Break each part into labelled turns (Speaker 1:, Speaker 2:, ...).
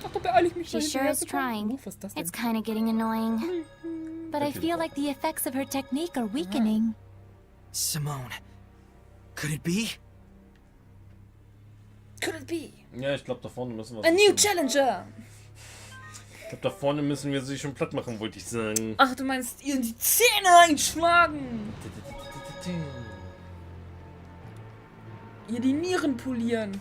Speaker 1: Ach, da beeile ich mich
Speaker 2: She sure is trying.
Speaker 1: Was ist das denn?
Speaker 2: It's kind of getting annoying. But I feel like the effects of her technique are weakening.
Speaker 3: Symonne. Could it be?
Speaker 1: Could it be?
Speaker 4: Ja, ich glaube, da vorne müssen wir...
Speaker 1: A new challenger!
Speaker 4: Ich glaube, da vorne müssen wir sie schon platt machen, wollte ich sagen.
Speaker 1: Ach, du meinst ihr in die Zähne einschlagen! Ihr die Nieren polieren.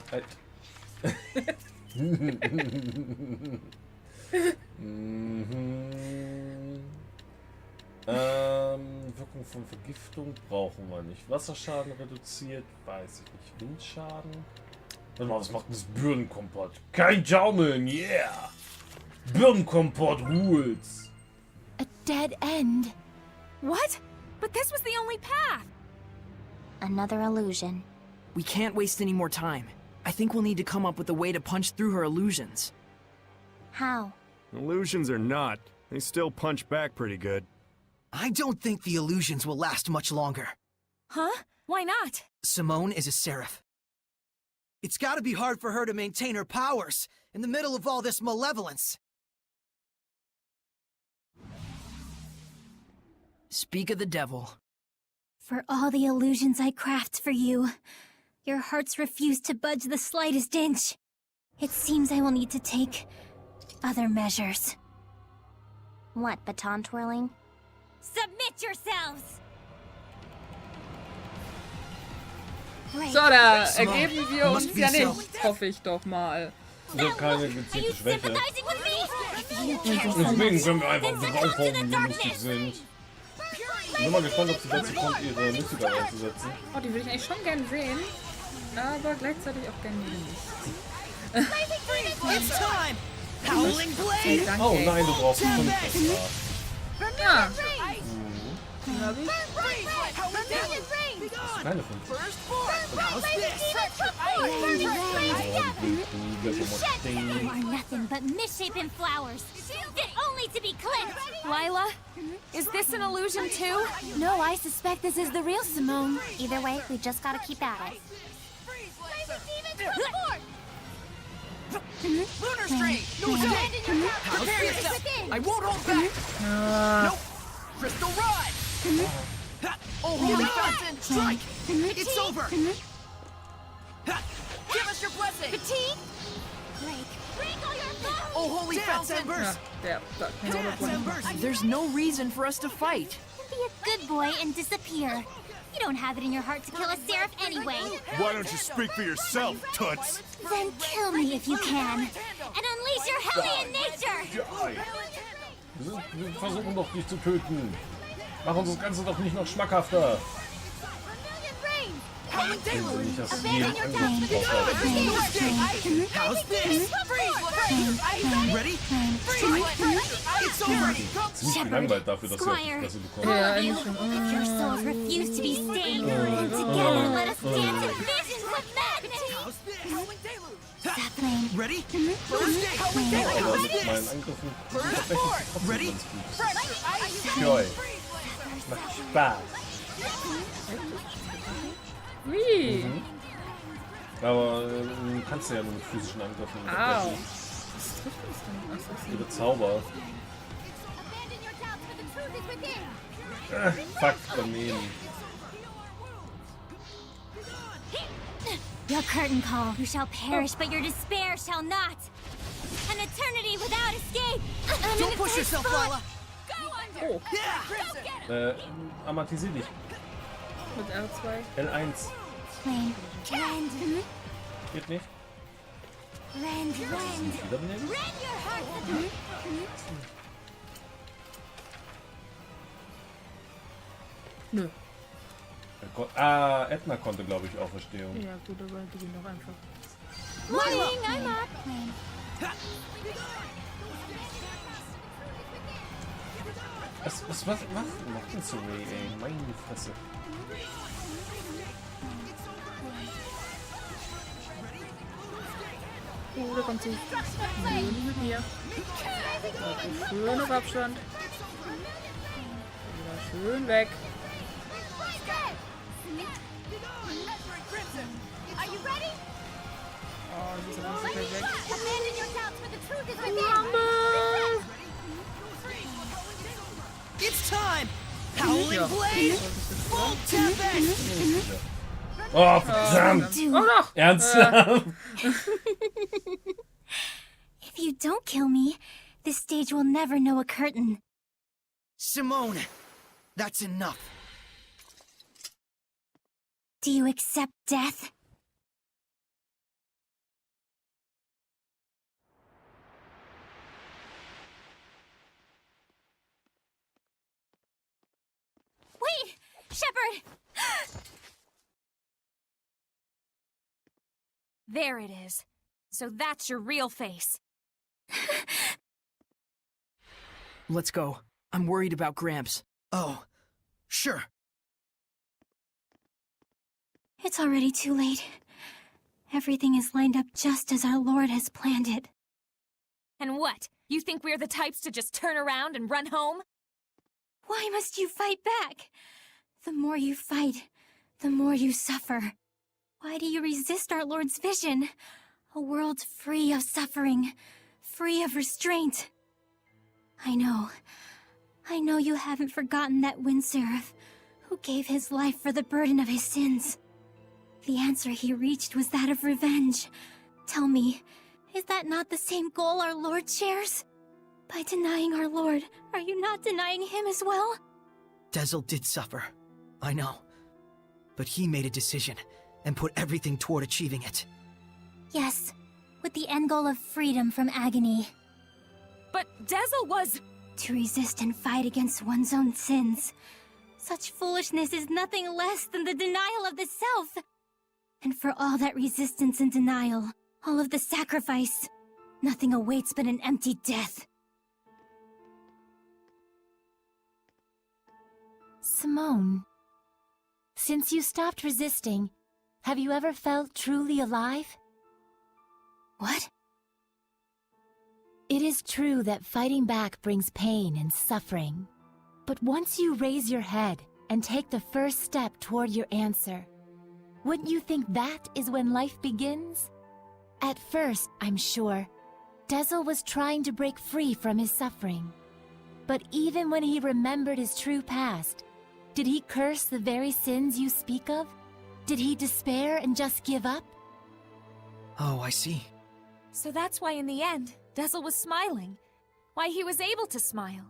Speaker 4: Wirkung von Vergiftung brauchen wir nicht. Wasserschaden reduziert, weiß ich nicht. Windschaden. Warte mal, was macht das Birnenkompott? Kein Jaumeln, yeah! Birnenkompott rules!
Speaker 2: A dead end.
Speaker 5: What? But this was the only path!
Speaker 2: Another illusion.
Speaker 3: We can't waste any more time. I think we'll need to come up with a way to punch through her illusions.
Speaker 2: How?
Speaker 6: Illusions or not, they still punch back pretty good.
Speaker 3: I don't think the illusions will last much longer.
Speaker 5: Huh? Why not?
Speaker 3: Symonne is a seraph. It's gotta be hard for her to maintain her powers in the middle of all this malevolence. Speak of the devil.
Speaker 2: For all the illusions I craft for you, your hearts refuse to budge the slightest inch. It seems I will need to take other measures. What, baton twirling? Submit yourselves!
Speaker 1: So, da ergeben wir uns ja nicht, hoffe ich doch mal.
Speaker 4: Ich habe keine gezielte Schwäche. Deswegen können wir einfach draufhauen, wie wir lustig sind. Ich bin mal gespannt, ob sie dazu kommt, ihre Mystische einzusetzen.
Speaker 1: Oh, die würde ich eigentlich schon gern sehen, aber gleichzeitig auch gern nicht. Okay, danke.
Speaker 4: Oh nein, du brauchst 5 extra.
Speaker 1: Ja.
Speaker 4: Keine 5.
Speaker 2: You are nothing but misshapen flowers, fit only to be clipped!
Speaker 5: Lila? Is this an illusion too?
Speaker 2: No, I suspect this is the real Symonne. Either way, we just gotta keep at it.
Speaker 3: Lunar Strain! Prepare yourself! I won't hold back! Nope! Crystal Rod! Oh, holy fountain! Strike! It's over! Give us your blessing!
Speaker 2: Fatigue? Break all your bones!
Speaker 3: Oh, holy fountain!
Speaker 1: Ja, da kann ich
Speaker 3: There's no reason for us to fight.
Speaker 2: Be a good boy and disappear. You don't have it in your heart to kill a seraph anyway.
Speaker 6: Why don't you speak for yourself, Toots?
Speaker 2: Then kill me if you can. And unleash your hellion nature!
Speaker 4: Wir versuchen doch, dich zu töten. Mach uns das Ganze doch nicht noch schmackhafter. Wenn sie nicht aus jedem Angriff raushalten.
Speaker 3: How's this? Ready? It's over!
Speaker 4: Ziemlich gelangweilt dafür, dass sie bekommen.
Speaker 1: Ja, eigentlich schon.
Speaker 2: If your souls refuse to be stained, then together let us dance in visions of madness! Sapling.
Speaker 3: Ready?
Speaker 4: Aber mit meinen Angriffen tatsächlich trotzdem
Speaker 3: Ready?
Speaker 4: ganz gut. Joy. Macht Spaß.
Speaker 1: Wie?
Speaker 4: Aber du kannst ja nur mit physischen Angriffen
Speaker 1: Au.
Speaker 4: unterbrechen.
Speaker 1: Was trifft uns denn? Ach, das ist
Speaker 4: Ihre Zauber. Fuck, daneben.
Speaker 2: Your curtain call, you shall perish, but your despair shall not. An eternity without escape.
Speaker 3: Don't push yourself, Lila!
Speaker 1: Oh,
Speaker 4: Amatisier dich.
Speaker 1: mit R2.
Speaker 4: L1.
Speaker 2: Rend.
Speaker 4: Geht nicht.
Speaker 2: Rend.
Speaker 4: Wiederbenehmen?
Speaker 2: Rend your heart.
Speaker 1: Nö.
Speaker 4: Edna konnte, glaube ich, auch Verstehung.
Speaker 1: Ja, gut, aber die gehen doch einfach.
Speaker 2: Morning, I'm up.
Speaker 4: Was macht denn Sorey, ey? Meine Fresse.
Speaker 1: Oh, da kommt sie. Schön mit mir. Also schön auf Abstand. Ja, schön weg. Oh, die ist aber so weit weg. Ja.
Speaker 3: blade, full tempest.
Speaker 4: Oh, verdammt!
Speaker 1: Oh doch!
Speaker 4: Ernsthaft?
Speaker 2: If you don't kill me, this stage will never know a curtain.
Speaker 3: Symonne, that's enough.
Speaker 2: Do you accept death? Wait! Shepard!
Speaker 5: There it is. So that's your real face.
Speaker 3: Let's go. I'm worried about Gramps. Oh, sure.
Speaker 2: It's already too late. Everything is lined up just as our Lord has planned it.
Speaker 5: And what? You think we're the types to just turn around and run home?
Speaker 2: Why must you fight back? The more you fight, the more you suffer. Why do you resist our Lord's vision? A world free of suffering, free of restraint. I know you haven't forgotten that wind seraph who gave his life for the burden of his sins. The answer he reached was that of revenge. Tell me, is that not the same goal our Lord shares? By denying our Lord, are you not denying him as well?
Speaker 3: Dezel did suffer, I know. But he made a decision and put everything toward achieving it.
Speaker 2: Yes, with the end goal of freedom from agony.
Speaker 5: But Dezel was...
Speaker 2: To resist and fight against one's own sins. Such foolishness is nothing less than the denial of the self. And for all that resistance and denial, all of the sacrifice, nothing awaits but an empty death.
Speaker 7: Symonne, since you stopped resisting, have you ever felt truly alive?
Speaker 2: What?
Speaker 7: It is true that fighting back brings pain and suffering. But once you raise your head and take the first step toward your answer, wouldn't you think that is when life begins? At first, I'm sure, Dezel was trying to break free from his suffering. But even when he remembered his true past, did he curse the very sins you speak of? Did he despair and just give up?
Speaker 3: Oh, I see.
Speaker 5: So that's why in the end, Dezel was smiling. Why he was able to smile.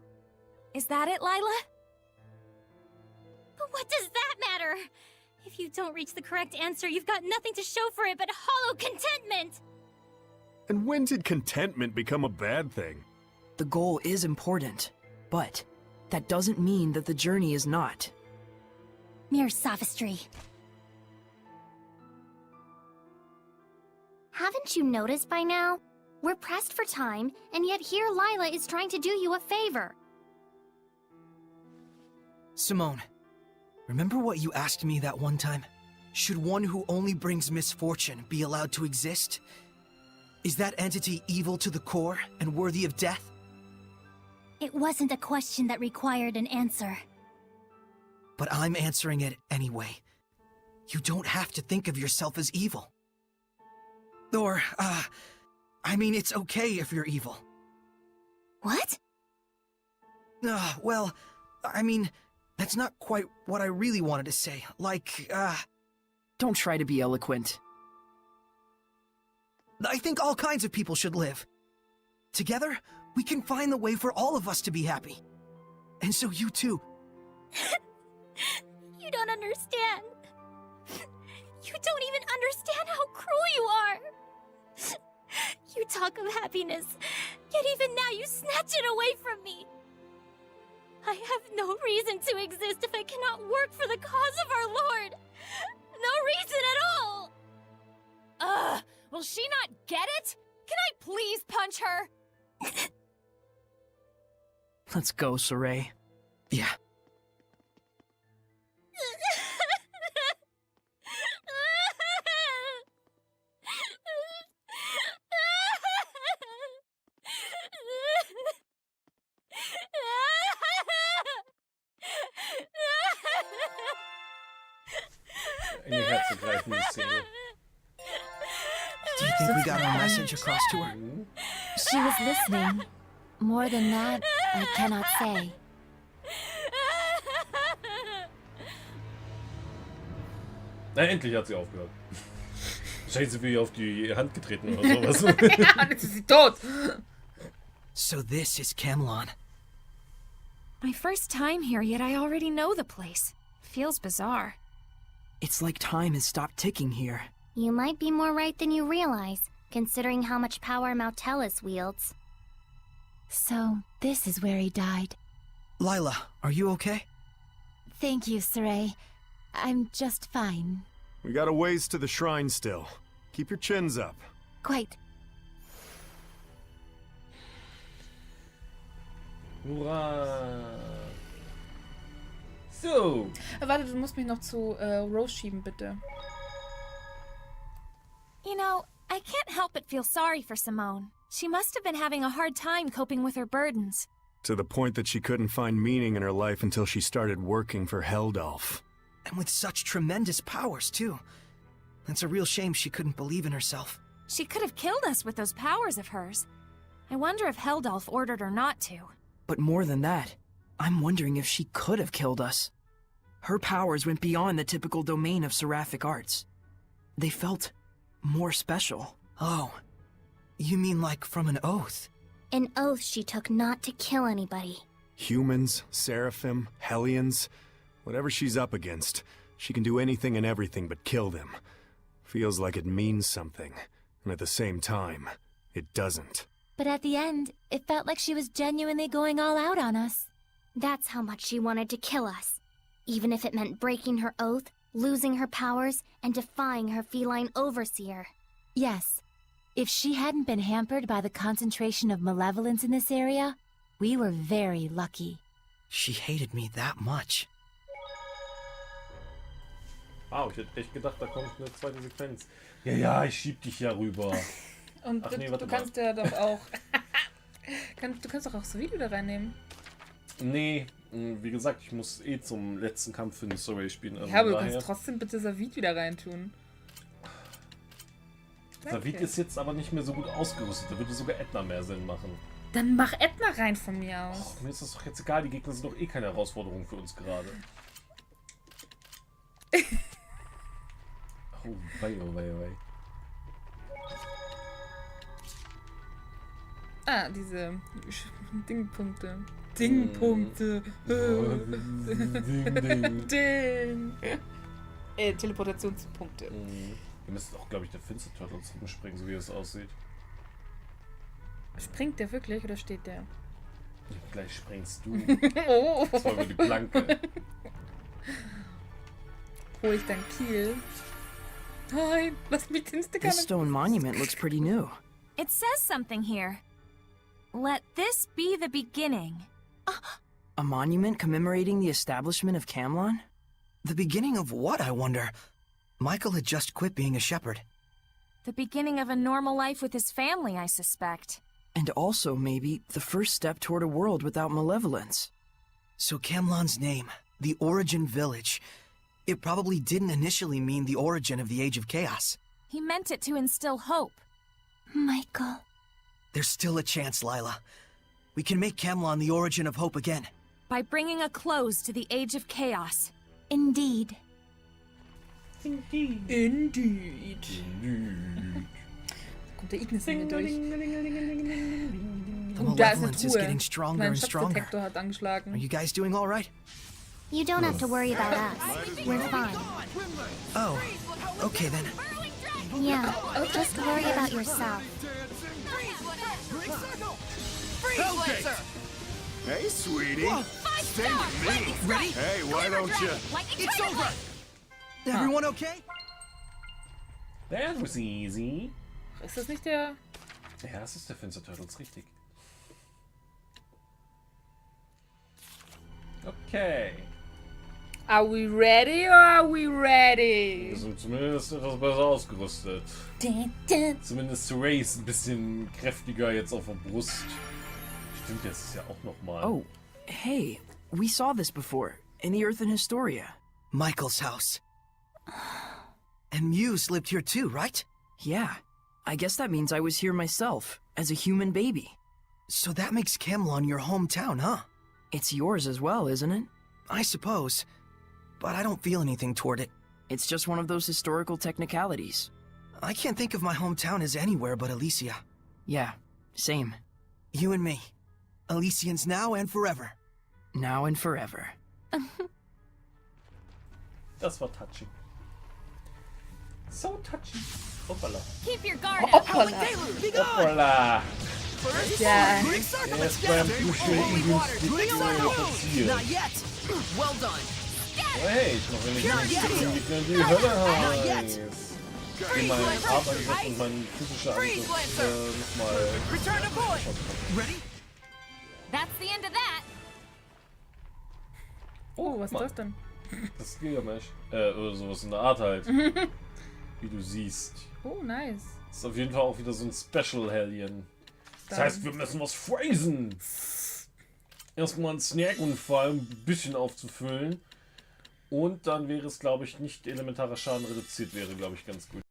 Speaker 5: Is that it, Lila?
Speaker 2: But what does that matter? If you don't reach the correct answer, you've got nothing to show for it but hollow contentment!
Speaker 6: And when did contentment become a bad thing?
Speaker 3: The goal is important, but that doesn't mean that the journey is not.
Speaker 2: Mere sophistry.
Speaker 8: Haven't you noticed by now? We're pressed for time, and yet here Lila is trying to do you a favor.
Speaker 3: Symonne, remember what you asked me that one time? Should one who only brings misfortune be allowed to exist? Is that entity evil to the core and worthy of death?
Speaker 2: It wasn't a question that required an answer.
Speaker 3: But I'm answering it anyway. You don't have to think of yourself as evil. Or, I mean, it's okay if you're evil.
Speaker 2: What?
Speaker 3: Well, I mean, that's not quite what I really wanted to say. Like, Don't try to be eloquent. I think all kinds of people should live. Together, we can find the way for all of us to be happy. And so you too.
Speaker 2: You don't understand. You don't even understand how cruel you are. You talk of happiness, yet even now you snatch it away from me. I have no reason to exist if I cannot work for the cause of our Lord. No reason at all.
Speaker 5: Will she not get it? Can I please punch her?
Speaker 3: Let's go, Sorey. Yeah.
Speaker 4: In die Herzen greifende Szene.
Speaker 3: Do you think we got our message across to her?
Speaker 7: She was listening. More than that, I cannot say.
Speaker 4: Na, endlich hat sie aufgehört. Wahrscheinlich sind wir ihr auf die Hand getreten oder sowas.
Speaker 1: Ja, jetzt ist sie tot.
Speaker 3: So this is Camlon.
Speaker 5: My first time here, yet I already know the place. Feels bizarre.
Speaker 3: It's like time has stopped ticking here.
Speaker 8: You might be more right than you realize, considering how much power Mautellus wields.
Speaker 7: So, this is where he died.
Speaker 3: Lila, are you okay?
Speaker 7: Thank you, Sorey. I'm just fine.
Speaker 6: We got a ways to the shrine still. Keep your chins up.
Speaker 7: Quite.
Speaker 4: Hurra! So.
Speaker 1: Warte, du musst mich noch zu Rose schieben, bitte.
Speaker 5: You know, I can't help but feel sorry for Symonne. She must have been having a hard time coping with her burdens.
Speaker 6: To the point that she couldn't find meaning in her life until she started working for Heldalf.
Speaker 3: And with such tremendous powers, too. It's a real shame she couldn't believe in herself.
Speaker 5: She could have killed us with those powers of hers. I wonder if Heldalf ordered her not to.
Speaker 9: But more than that, I'm wondering if she could have killed us. Her powers went beyond the typical domain of seraphic arts. They felt more special.
Speaker 3: Oh, you mean like from an oath?
Speaker 8: An oath she took not to kill anybody.
Speaker 6: Humans, Seraphim, Hellions, whatever she's up against, she can do anything and everything but kill them. Feels like it means something, and at the same time, it doesn't.
Speaker 7: But at the end, it felt like she was genuinely going all out on us.
Speaker 8: That's how much she wanted to kill us. Even if it meant breaking her oath, losing her powers, and defying her feline overseer.
Speaker 7: Yes. If she hadn't been hampered by the concentration of malevolence in this area, we were very lucky.
Speaker 3: She hated me that much.
Speaker 4: Wow, ich hätte echt gedacht, da kommt eine zweite Sequenz. Ja, ich schieb dich ja rüber.
Speaker 1: Und
Speaker 4: Ach nee, warte
Speaker 1: du kannst ja doch auch... du kannst doch auch das Video da reinnehmen.
Speaker 4: Nee, wie gesagt, ich muss eh zum letzten Kampf für den Sorey spielen. Also
Speaker 1: Ja, aber du
Speaker 4: daher...
Speaker 1: kannst trotzdem bitte Savit wieder reintun.
Speaker 4: Savit ist jetzt aber nicht mehr so gut ausgerüstet. Da würde sogar Edna mehr Sinn machen.
Speaker 1: Dann mach Edna rein von mir aus.
Speaker 4: Och, mir ist das doch jetzt egal. Die Gegner sind doch eh keine Herausforderung für uns gerade. Oh, wei, oh, wei, oh, wei.
Speaker 1: Ah, diese Dingpunkte. Dingpunkte.
Speaker 4: Ding, ding.
Speaker 1: Ding. Teleportationspunkte.
Speaker 4: Wir müssen auch, glaube ich, der Finster Turtles rumspringen, so wie es aussieht.
Speaker 1: Springt der wirklich oder steht der?
Speaker 4: Gleich springst du.
Speaker 1: Oh.
Speaker 4: Das war über die Planke.
Speaker 1: Hol ich dein Kiel? Nein, lass mich den Sticker
Speaker 9: This stone monument looks pretty new.
Speaker 5: It says something here. Let this be the beginning.
Speaker 9: A monument commemorating the establishment of Camlon?
Speaker 3: The beginning of what, I wonder? Michael had just quit being a shepherd.
Speaker 5: The beginning of a normal life with his family, I suspect.
Speaker 9: And also, maybe, the first step toward a world without malevolence.
Speaker 3: So Camlon's name, the Origin Village, it probably didn't initially mean the origin of the Age of Chaos.
Speaker 5: He meant it to instill hope.
Speaker 2: Michael.
Speaker 3: There's still a chance, Lila. We can make Camlon the origin of hope again.
Speaker 5: By bringing a close to the Age of Chaos.
Speaker 7: Indeed.
Speaker 1: Indeed. Kommt der Ignis in mir durch.
Speaker 3: The
Speaker 1: Da ist eine
Speaker 3: malevolence is
Speaker 1: Truhe.
Speaker 3: getting stronger
Speaker 1: Mein
Speaker 3: and stronger.
Speaker 1: Schatzdetektor hat angeschlagen.
Speaker 3: Are you guys doing all right?
Speaker 8: You don't have to worry about us. We're fine.
Speaker 3: Oh, okay then.
Speaker 8: Yeah, just worry about yourself.
Speaker 6: Hey, sweetie. Stay with me.
Speaker 3: Ready?
Speaker 6: Hey, why don't you?
Speaker 3: It's over! Everyone okay?
Speaker 4: That was easy.
Speaker 1: Ist das nicht der...
Speaker 4: Ja, das ist der Finster Turtles, richtig. Okay.
Speaker 1: Are we ready or are we ready?
Speaker 4: Wir sind zumindest etwas besser ausgerüstet. Zumindest Sorey ist ein bisschen kräftiger jetzt auf der Brust. Stimmt, jetzt ist ja auch nochmal.
Speaker 9: Oh, hey, we saw this before, in the Earth and Historia.
Speaker 3: Michael's house. And Muse lived here too, right?
Speaker 9: Yeah, I guess that means I was here myself, as a human baby.
Speaker 3: So that makes Camlon your hometown, huh?
Speaker 9: It's yours as well, isn't it?
Speaker 3: I suppose. But I don't feel anything toward it.
Speaker 9: It's just one of those historical technicalities.
Speaker 3: I can't think of my hometown as anywhere but Elysia.
Speaker 9: Yeah, same.
Speaker 3: You and me. Elysians now and forever.
Speaker 9: Now and forever.
Speaker 4: Das war touchy. So touchy. Hoppala.
Speaker 5: Keep your guard up.
Speaker 4: Hoppala.
Speaker 1: Ja.
Speaker 4: Erst beim Duschen passiert.
Speaker 9: Not yet. Well done.
Speaker 4: Aber hey, ich noch nicht die Hölle heiß. In meinem Artangriff und mein physischer Angriff nochmal.
Speaker 9: Ready?
Speaker 5: That's the end of that.
Speaker 1: Oh, was ist das denn?
Speaker 4: Das ist Gilgamesh. Oder sowas in der Art halt. Wie du siehst.
Speaker 1: Oh, nice.
Speaker 4: Das ist auf jeden Fall auch wieder so ein Special Hellion. Das heißt, wir müssen was phrasen. Erstmal einen Snack und vor allem ein bisschen aufzufüllen. Und dann wäre es, glaube ich, nicht elementarer Schaden reduziert wäre, glaube ich, ganz gut.